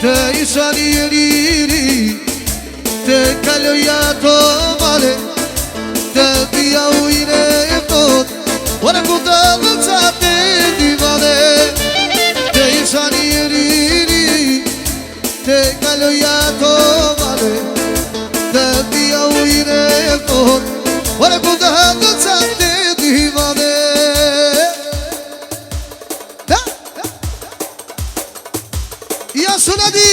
Të isha një liri, të kaloja të male, të dhja ujre e tot, ora ku të dhëcat e divale. Të isha një liri, të kaloja të male, të dhja ujre e tot, ora ku të dhëcat e divale. Ja sunadi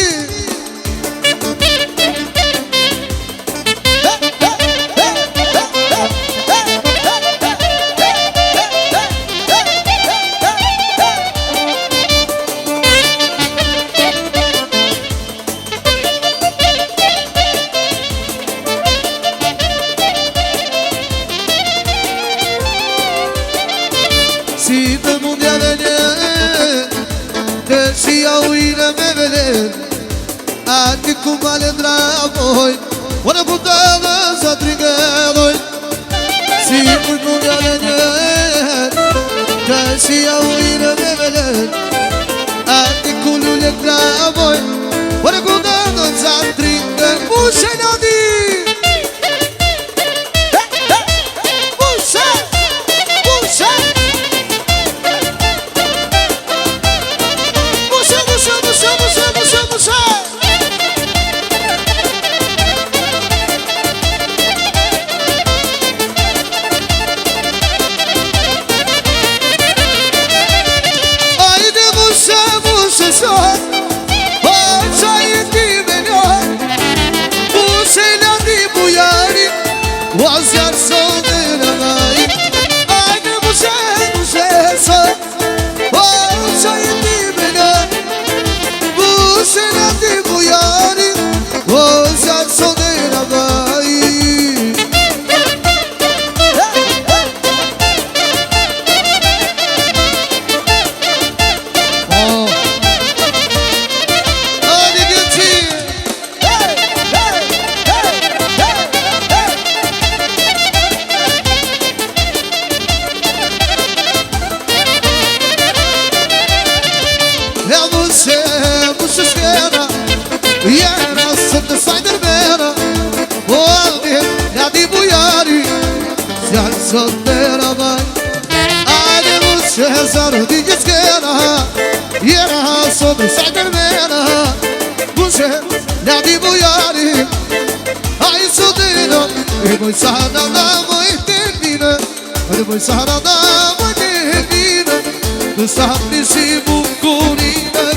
si të mundja venjen, të shia ujre me velen, ati ku male ndravoj, ora ku të dhe sa trigedoj. Si të mundja venjen, të shia ujre me velen, ati ku lulle ndravoj, ora ku të dhe sa trigedoj. Pushe nadi! Vazjar sone në vaj, ajde mushe sot, qa i ti me në, mushe në ti bujari, vazjar sone në vaj. Mushe shkena, jena së të sajtër mena, o aldje, nga di bujari, zjarë sot të ravaj. Ajde mushe zarë di që shkena, jena së të sajtër mena, mushe nga di bujari, ajë sot të në, e moj sana da moj të vina, e moj sana da moj të vina, në sapni si bukurina,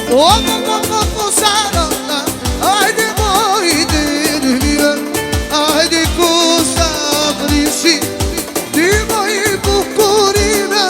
o saranda, ajde moj dërvira, ajde ku sabrisi, ti moj bukurina.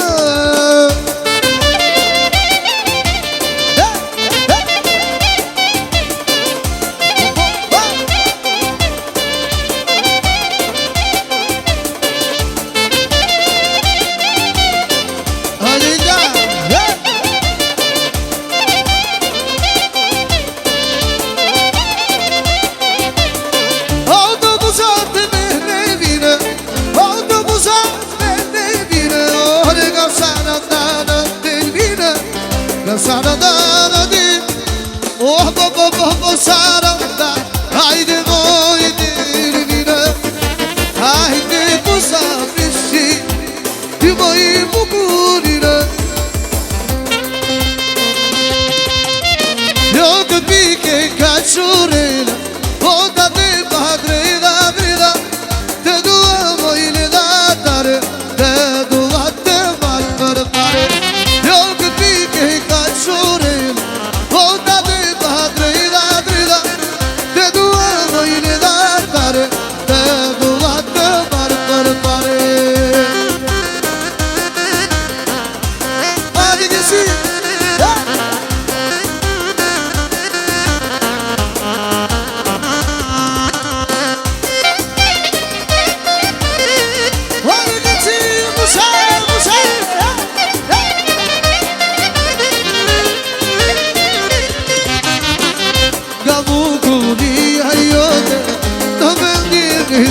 Sarada di, oh sarada, haydi moj dirvina, haydi ku sabrisi, ti moj bukurina. Jo këtë pike ka qurela, o ka te padreda dreda, te dua moj ledatare, te dua te malë për pare. Jo këtë pike ka qurela, o ka te padreda dreda, te dua moj ledatare, te dua te malë për pare. Adi që si,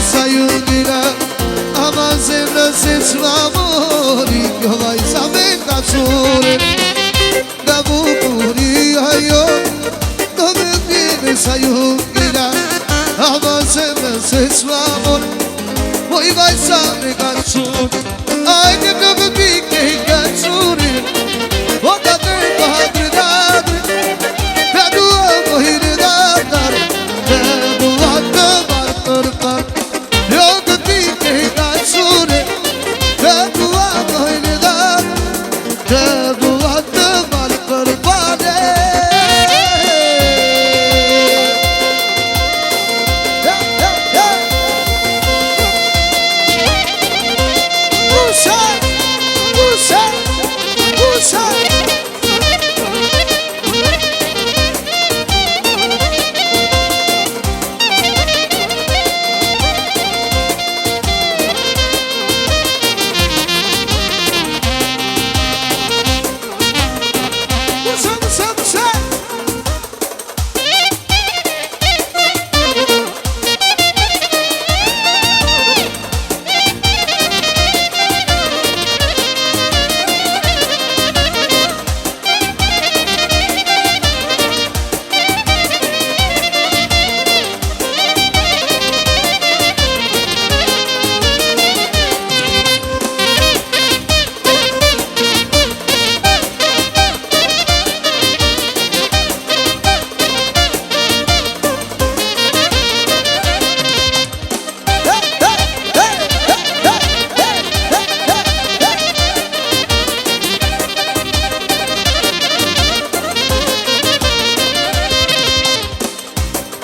sa ju dira, ama zemra se s'ma mori, kjo vaj sa me ka qure, nga se s'mamon Moj vajsa me kançun Ajde në vëbike i kançunin O ka të padri dadri Te dua mojnë dadar Te dua të marë për par Jo vëbike i kançunin Te dua mojnë dadar Te dua të marë për pare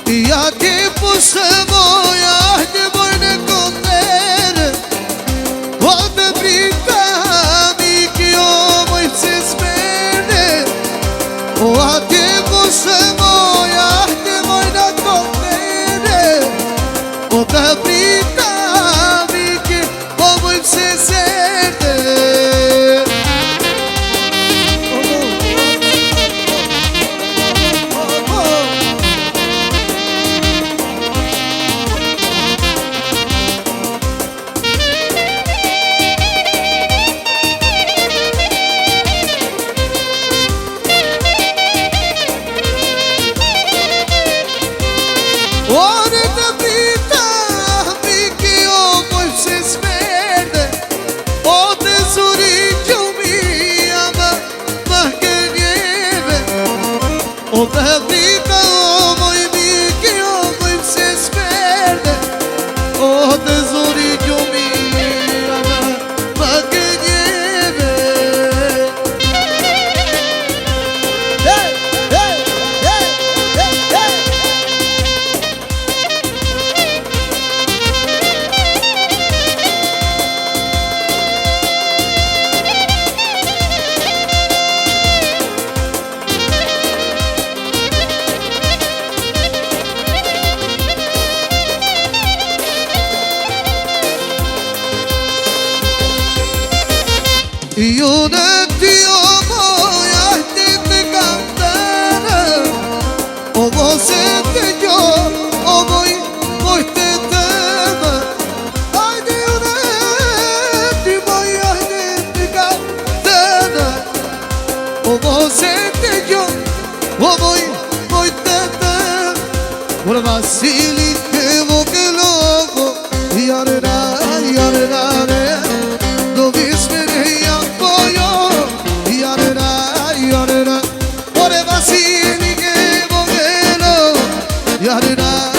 Ja ti pusë moja, ti bojnë e kondere O të brita mi kjo moj që smene O ati pusë moja, ti bojnë e kondere O të brita mi kjo moj që smene Ore të brita, mi kjo moj që smerde O të zuri kjo mija më kënjeve O të brita, moj mi kjo moj që smerde O të zuri kjo mija më kënjeve Ju në ty o moja ti të kantare O vose të gjo o moj të tëmë Ajde ju në ty moja ti të kantare O vose të gjo o moj të tëmë Por Vasili ke vo ke logo Jarëra, jarëra Do visme Ore Vasili che vogelo, yarena.